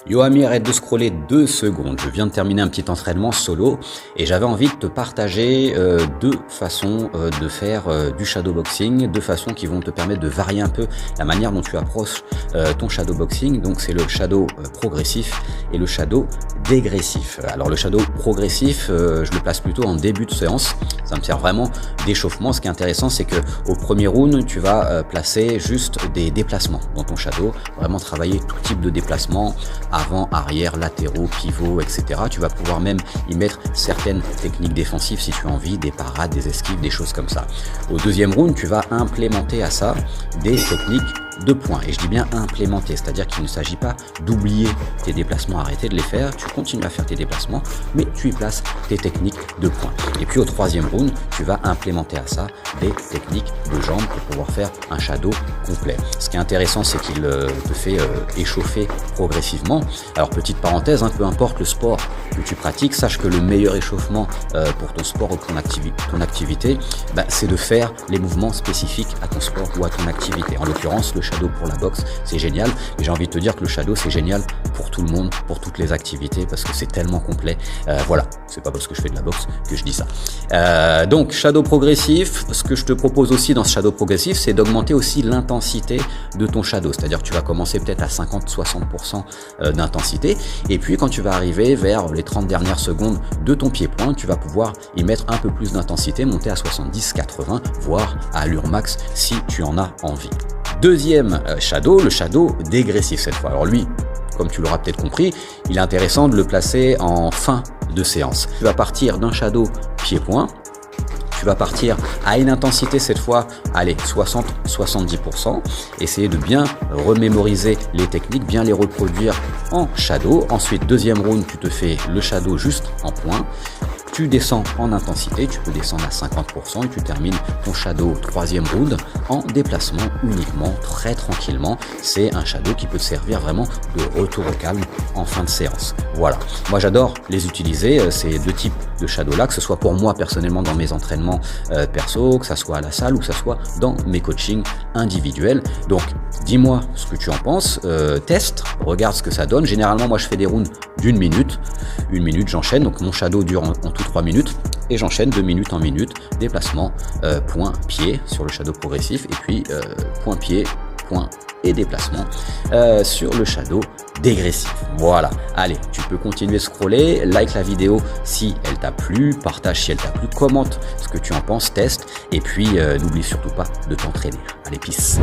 Yo Ami, arrête de scroller 2 secondes. Je viens de terminer un petit entraînement solo et j'avais envie de te partager deux façons de faire du shadowboxing, deux façons qui vont te permettre de varier un peu la manière dont tu approches ton shadowboxing. Donc c'est le shadow progressif et le shadow dégressif. Alors le shadow progressif, je le place plutôt en début de séance. Ça me sert vraiment d'échauffement. Ce qui est intéressant, c'est que au premier round, tu vas placer juste des déplacements dans ton shadow, vraiment travailler tout type de déplacement, avant, arrière, latéraux, pivots, etc. Tu vas pouvoir même y mettre certaines techniques défensives si tu as envie, des parades, des esquives, des choses comme ça. Au deuxième round, tu vas implémenter à ça des techniques de points. Et je dis bien implémenter, c'est-à-dire qu'il ne s'agit pas d'oublier tes déplacements, arrêter de les faire, tu continues à faire tes déplacements, mais tu y places tes techniques de points. Et puis au troisième round, tu vas implémenter à ça des techniques de jambes pour pouvoir faire un shadow complet. Ce qui est intéressant, c'est qu'il te fait échauffer progressivement. Alors petite parenthèse, peu importe le sport que tu pratiques, sache que le meilleur échauffement pour ton sport ou ton activité, c'est de faire les mouvements spécifiques à ton sport ou à ton activité. En l'occurrence, le shadow pour la boxe, c'est génial. Et j'ai envie de te dire que le shadow, c'est génial pour tout le monde, pour toutes les activités, parce que c'est tellement complet. Voilà, c'est pas parce que je fais de la boxe que je dis ça. Donc, shadow progressif, ce que je te propose aussi dans ce shadow progressif, c'est d'augmenter aussi l'intensité de ton shadow. C'est-à-dire que tu vas commencer peut-être à 50-60% d'intensité. Et puis, quand tu vas arriver vers les 30 dernières secondes de ton pied-point, tu vas pouvoir y mettre un peu plus d'intensité, monter à 70-80, voire à allure max si tu en as envie. Deuxième shadow, le shadow dégressif cette fois. Alors lui, comme tu l'auras peut-être compris, il est intéressant de le placer en fin de séance. Tu vas partir d'un shadow pied-point. Tu vas partir à une intensité cette fois, allez, 60-70%. Essayer de bien remémoriser les techniques, bien les reproduire en shadow. Ensuite, deuxième round, tu te fais le shadow juste en point. Tu descends en intensité, tu peux descendre à 50% et tu termines ton shadow troisième round en déplacement uniquement, très tranquillement. C'est un shadow qui peut te servir vraiment de retour au calme en fin de séance. Voilà, moi j'adore les utiliser, ces deux types de shadow là, que ce soit pour moi personnellement dans mes entraînements perso, que ça soit à la salle ou que ça soit dans mes coachings individuels. Donc dis-moi ce que tu en penses, teste, regarde ce que ça donne. Généralement moi je fais des rounds d'une minute, j'enchaîne, donc mon shadow dure en tout 3 minutes et j'enchaîne de minute en minute, déplacement, point, pied sur le shadow progressif et puis point, pied, point et déplacement sur le shadow dégressif. Voilà, allez, tu peux continuer de scroller, like la vidéo si elle t'a plu, partage si elle t'a plu, commente ce que tu en penses, teste et puis n'oublie surtout pas de t'entraîner. Allez, peace.